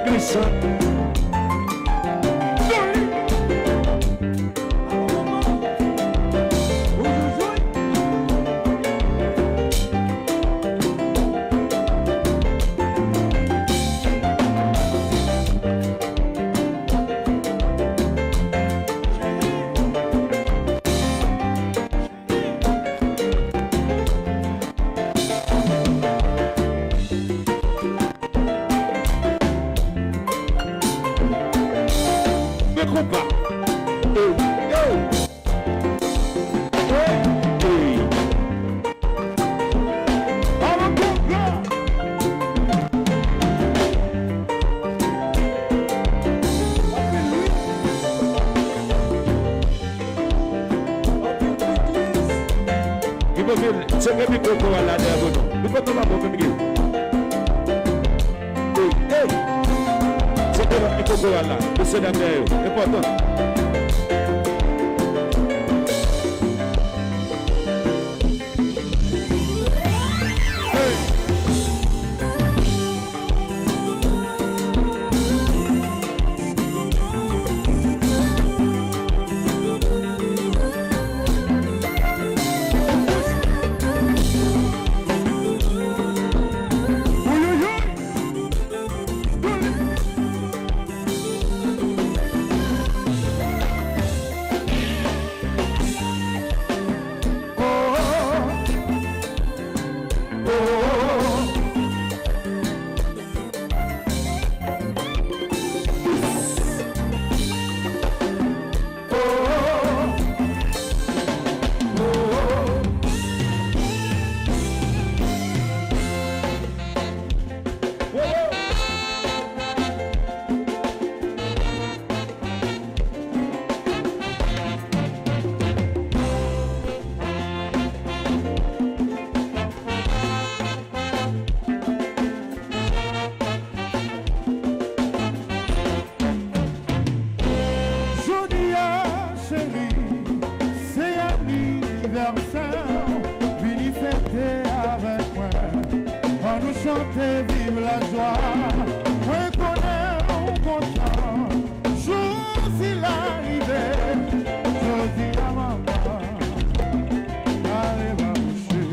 l'église. C'est que mi coco à la derrière nous. Il faut tomber à bon Miguel. C'est que mi coco à la. Monsieur Damien, important. Vive la joie, reconnais mon content, jour s'il arrivait, je dis à maman, allez va coucher,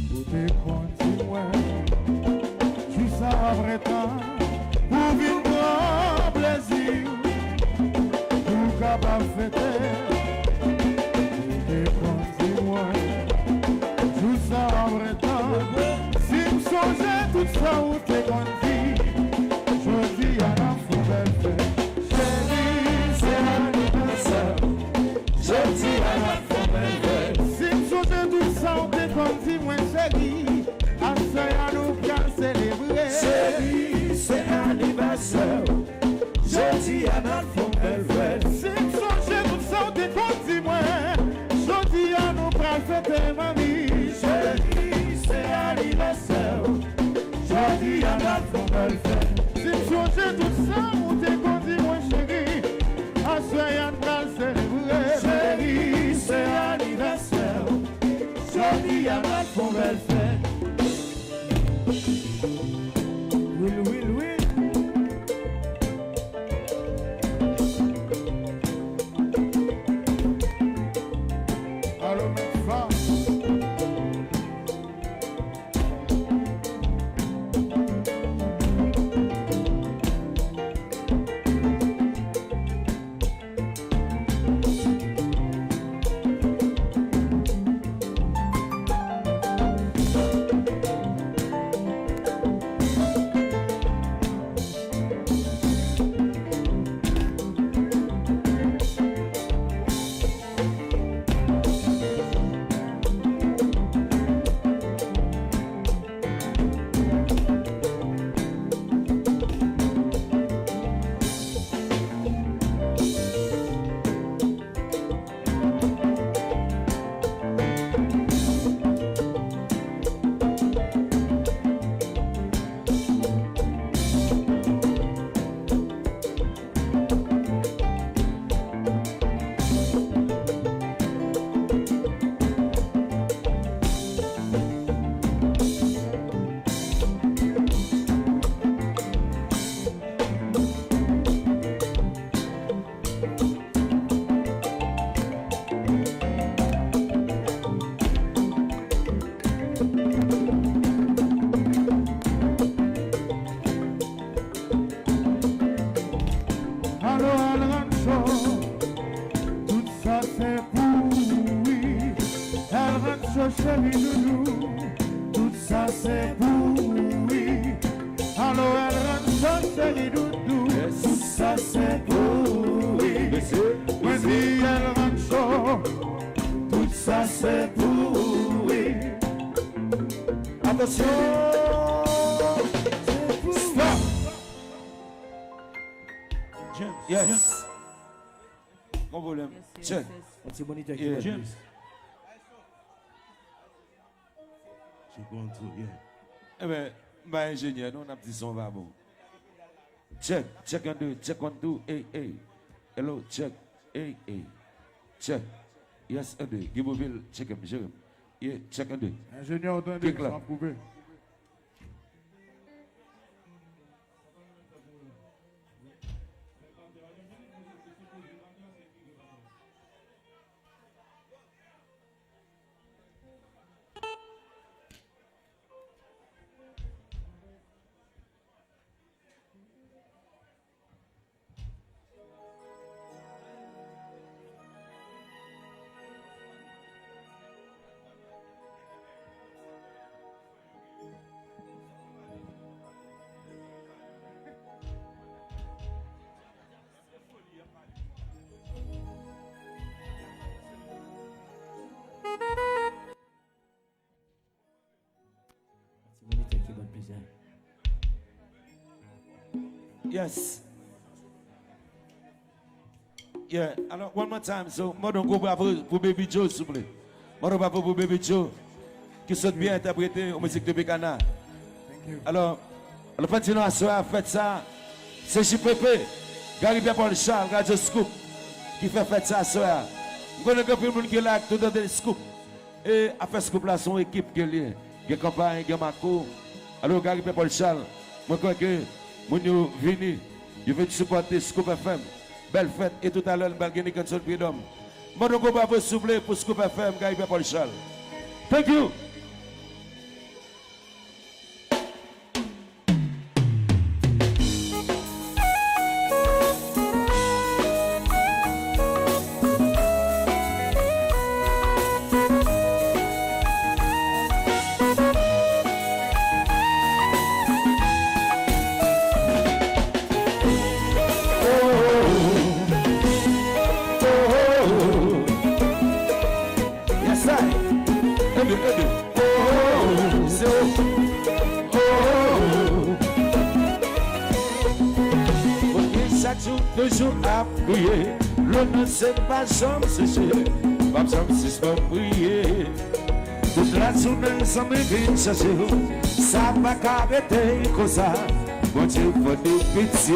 pour te continuer, tu seras vrai temps, pour vivre grand plaisir, pour capable fêter, pour te continuer, tu seras vrai temps. Changer tout ça où t'es grandi. Je dis à la poubelle fête. Chérie, c'est l'anniversaire. Je dis à la poubelle fête. Si changer tout ça où t'es grandi, moi chérie, à ce à nous bien célébrer. Chérie, c'est l'anniversaire. Je dis à la poubelle fête. Si changer tout ça où t'es grandi, moi, je dis à nous bien fêter mamie. Chérie, c'est l'anniversaire. Je dis à la poubelle fête. Si changer tout ça où t'es grandi, moi chérie, à ce à nous célébrer. Chérie, c'est l'anniversaire. Je dis à la poubelle fête. Will, will, will. c'est pour oui. Attention. Stop. Yes. Mon volume. Check. Un petit moniteur qui Yeah. va James. Eh bien, ma ingénieur, nous on a petit son va bon. Check, check un deux, check one two, hey, hey. Hello, check, hey, hey. Check. Yes, un deux. Give me bill, check him, check him. Yeah, check un deux. Ingénieur, entendez, Clique là. sans prouver. moniteur qui va plaisir. Yes. Yeah, alors, one more time. So, moi, donc, pour Baby Joe, s'il vous plaît. Moi, donc, pour Baby Joe, qui saute bien interprété en musique de Bécana. Alors, le Pantino a fait ça. C'est JPP, Gary Paul Charles, Radio Scoop, qui fait ça ce soir. Je connais que tout le monde qui est là, tout dans le Scoop. Et à faire Scoop là, son équipe qui est liée. Il y a campagne, il y a Marco. Alors, Gary Paul Charles, moi, je crois que mon vini, je veux supporter Scoop FM. Belle fête et tout à l'heure, belle guinée quand son freedom. Moi, donc, on va vous souffler pour Scoop FM, Gary Paul Charles. Thank you. Toujours à prier, l'eau ne sait pas jamais sécher, pas jamais si je peux prier. Toute la journée, ça me vient chercher, ça va qu'arrêter comme ça, mon Dieu, faut de pitié.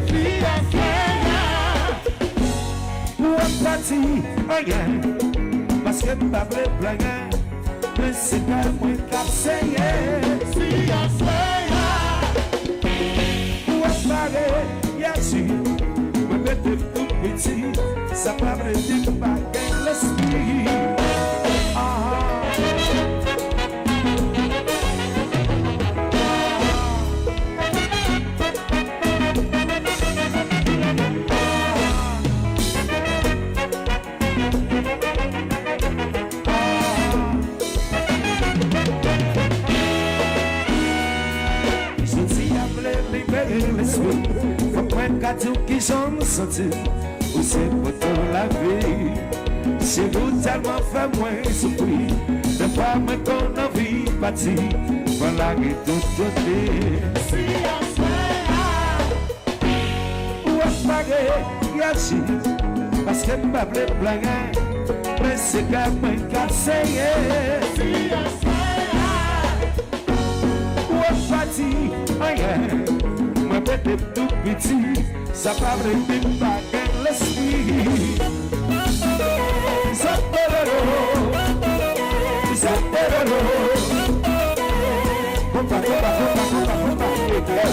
Viens, pour partir, rien, parce que ma vraie blague, mais c'est pas moi qui a essayé. Viens, pour parler, yes, de tout petit, ça parle de baguette l'esprit. Je dis à me libérer l'esprit. Tout qui j'en senti, ou c'est pour toute la vie. Si vous tellement fait moins souffrir, de pas me qu'on a vie partie, voilà qui tout côté. Si on se fait, ou on pague, y'a parce que ma blé blague, mais c'est qu'à moi qu'à essayer. Si on se fait, ou on partit, rien. Moi, bébé tout petit, ça parle de baguette l'esprit. Zapperero, zapperero. Pompa, pompa, pompa, pompa, pompa.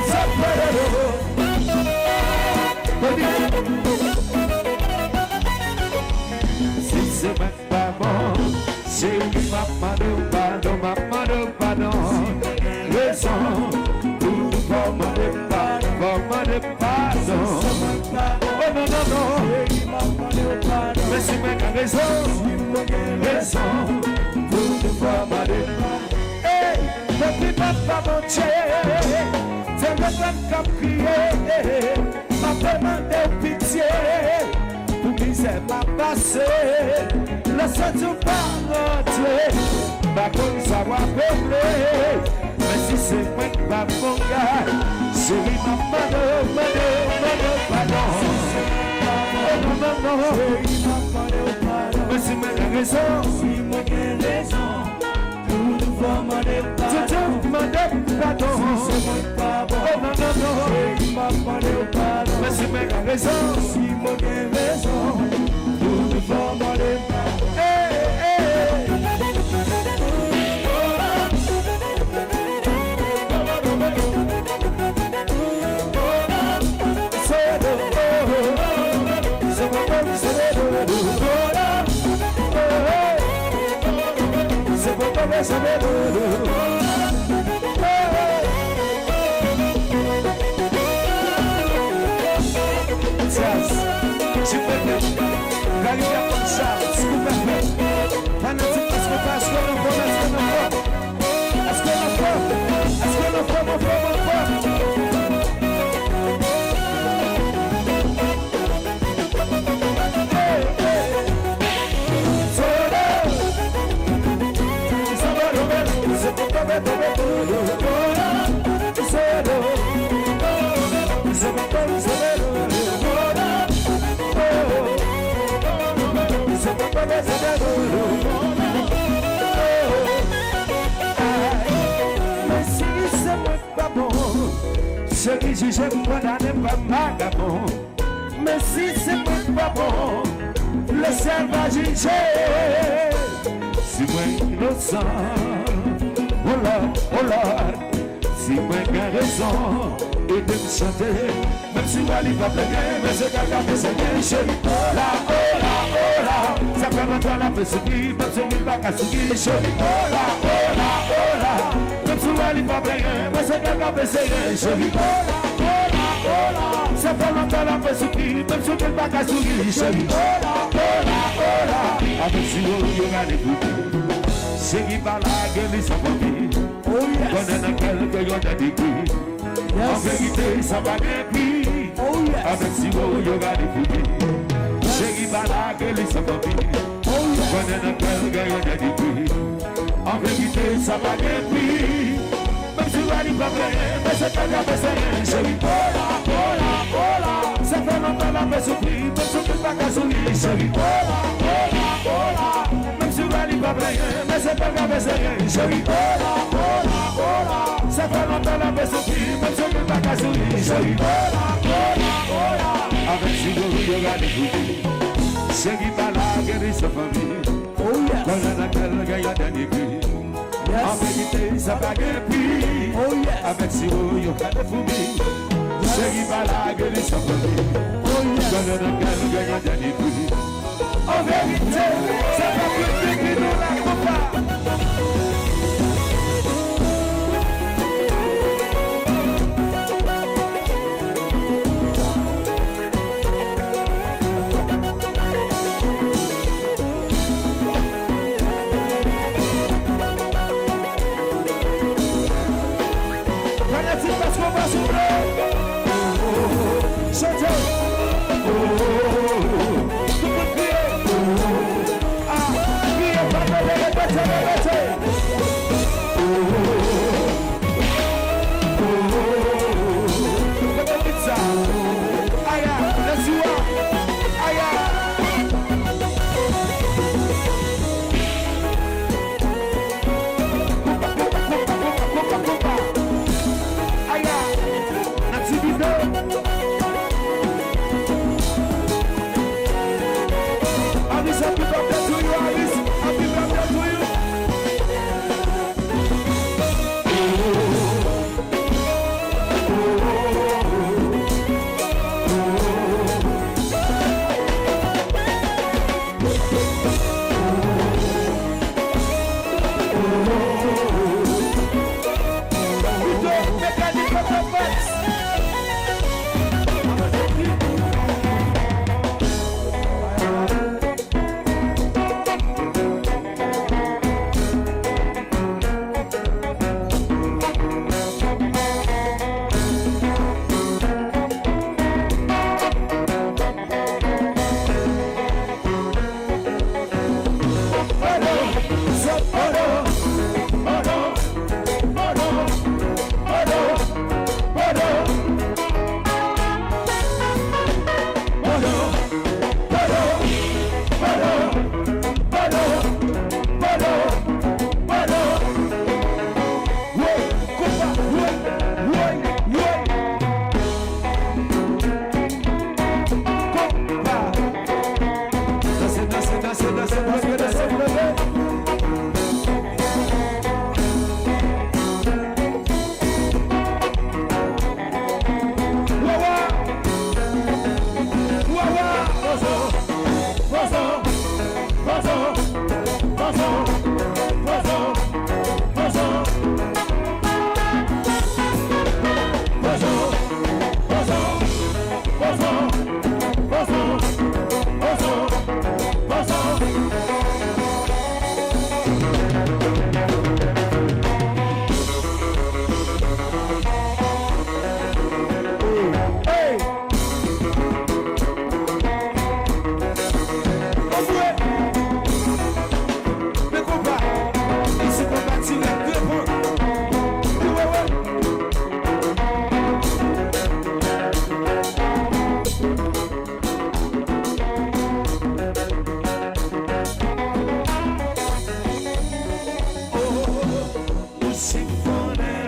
Zapperero. Si c'est même pas bon, c'est maman de pardon. Raison, pour former de pardon. Oh non, non, non. Mais c'est même raison, pour former de pardon. Hey, depuis papa mon Dieu, c'est le grand qui a crié, m'a demandé pitié, pour misère m'a passé, laisse-toi pas rentrer, pas comme ça va peupler, mais si c'est moi qui va mon gars, c'est lui m'a demandé, pardon. Non, mais si moi j'ai raison, tout nous va demander pardon. Mais si moi j'ai raison, tout nous va demander ceux qui jugent condamnés pas vagabond. Mais si c'est pas bon, le ciel va juger. Si moi innocent, oh Lord, si moi j'ai raison, et de me chanter, même si moi il va pleurer, mais c'est qu'à garder ses biens chérie. Là, ça fait longtemps la paix souris, même si il va qu'à souris chérie. Là, même si moi il va pleurer, mais c'est qu'à garder ses biens chérie. Ça fait longtemps la paix souris, même si il va qu'à souris chérie. Avec si vous regardez tout, c'est qui va la gueule, ça va bien. Connais dans quelques jours de décrit. En vérité, ça va bien pire. Avec si vous regardez tout, c'est qui va la gueule, ça va bien. Connais dans quelques jours de décrit. En vérité, ça va bien pire. Même si vous n'allez pas bien, mais c'est pas grave, c'est rien, chérie. Ça fait longtemps la paix souffrir, même si vous n'êtes pas qu'à sourire, chérie. Même si vous n'allez pas bien, mais c'est pas grave, c'est rien, chérie. Ça fait longtemps la paix souffrir, même si vous n'êtes pas qu'à sourire, chérie. Avec si vous regardez tout, c'est qui va la guérir sa famille. Dans laquelle il y a dernier cri. En vérité, ça va guérir. Avec si vous regardez fou, c'est qui va la guérir sa famille. Dans laquelle il y a dernier cri. En vérité, ça va guérir qui nous la compare. Chantez.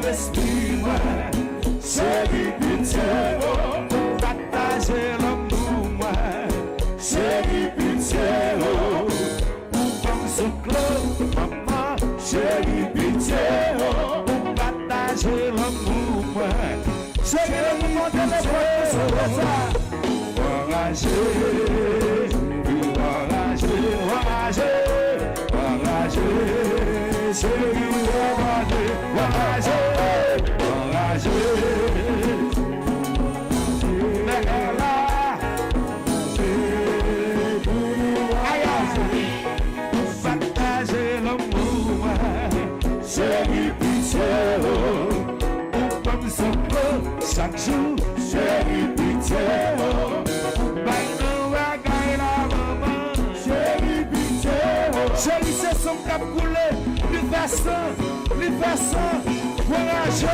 l'esprit, moi. Chérie, pitié, oh, partager l'amour, moi. Chérie, pitié, oh, comme ce club, maman. Chérie, pitié, oh, partager l'amour, moi. Chérie, pitié, oh, enragé, enragé, enragé, chérie, enragé, enragé, enragé. Mais là, partager l'amour, chérie, pitié, ou comme ça peut chaque jour, chérie, pitié, chérie, c'est son cap coulé, les versants, voyager.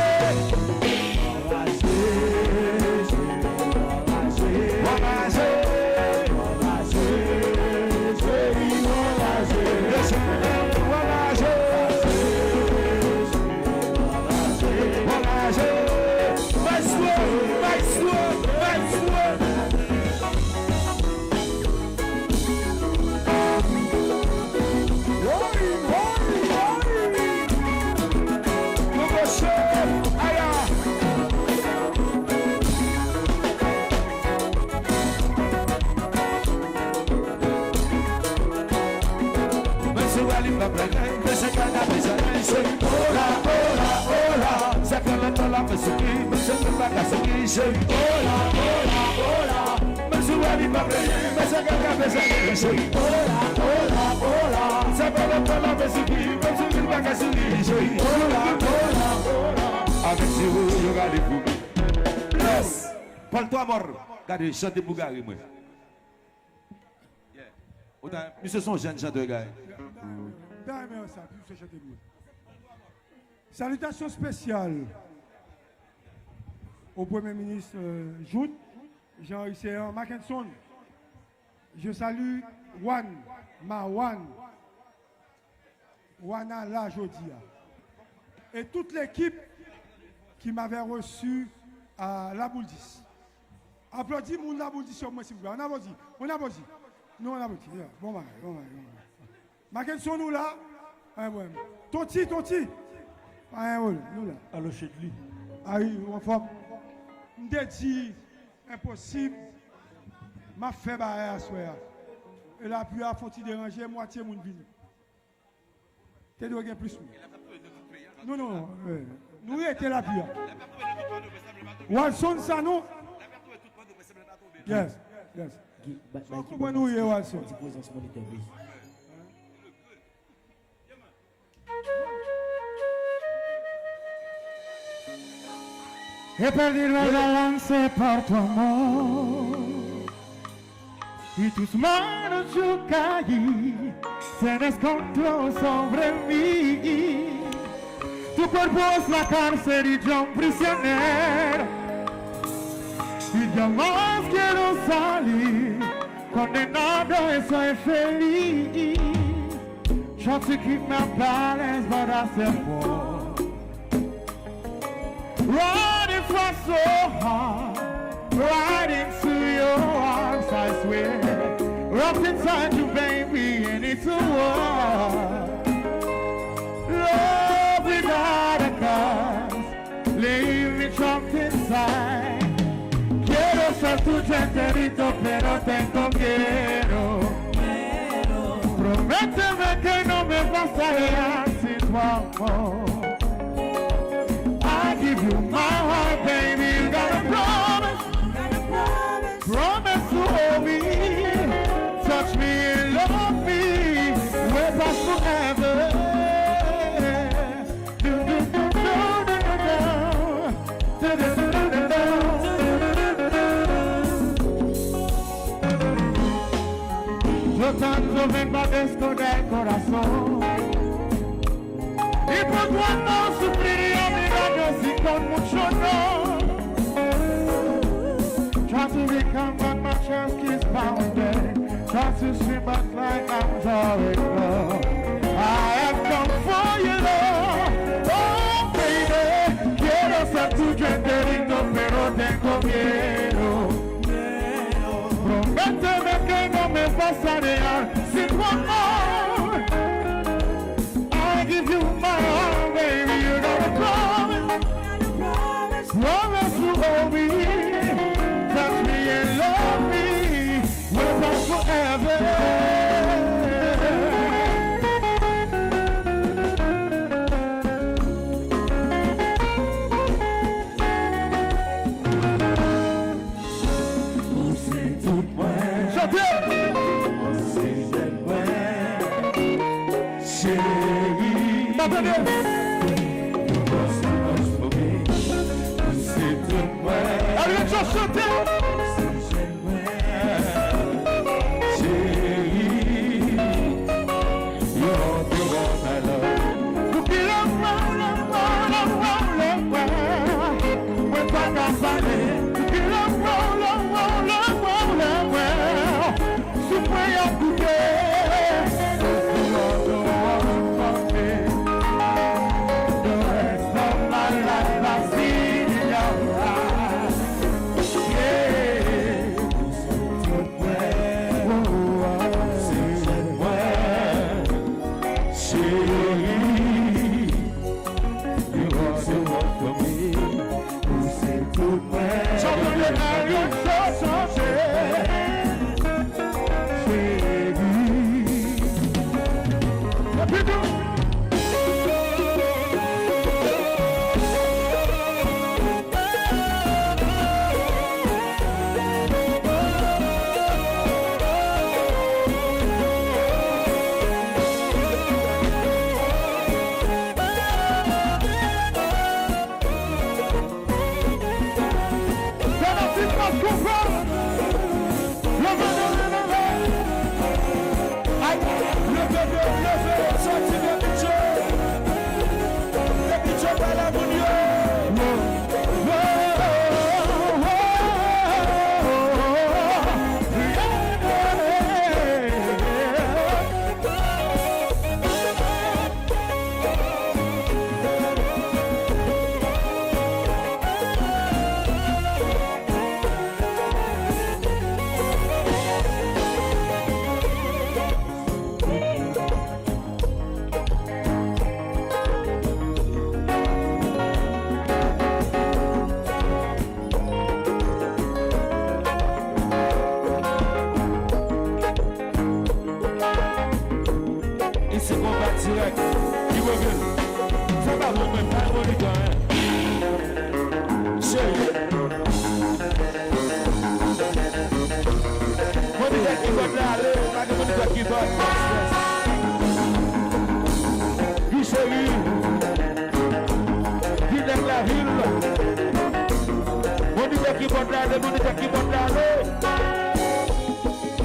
Parle-toi mort. Regardez, chantez pour Gary, moi. Monsieur son jeune chanteur, gars. Salutations spéciales au Premier ministre Jout, Jean-Hussein Mackinson. Je salue Wana La Jodia, et toute l'équipe qui m'avait reçu à La Bouldis. Applaudis mon La Bouldis sur moi, s'il vous plaît. On applaudit. Nous, on applaudit. Bon. Mackinson, nous là. Tonti. Nous là. Alors, chez lui. Ah oui, on forme. On dit impossible. Ma fait barrière à soir. Et la pluie a foutu déranger moitié mon vini. Tu dois gagner plus. Non. Nous étions la pluie. Walson, ça nous. Yes. Comment nous y est, Walson? He perdido el balance por tu amor y tus manos yo caí, se descontroló sobre mí. Tu cuerpo es la cárcel y yo un prisionero y jamás quiero salir, condenado y soy feliz. Try to keep my balance but I said whoa. Running for so hard, right into your arms, I swear. Wrapped inside you, baby, and it's a war. Love without a cause, leave me trapped inside. Quiero ser tu enterito, pero te quiero. Prométeme que no me vas a dejar sin tu amor. I give you my heart, baby, you gotta promise. Promise to hold me, touch me and love me, with us forever. Yo tanto vengo a descubrir el corazón y por cuando sufriría milagros y con mucho no. Try to become what my chest keeps pounding. Try to swim but like I'm already low. I have come for you, Lord. Oh, baby,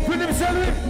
Philippe, c'est lui.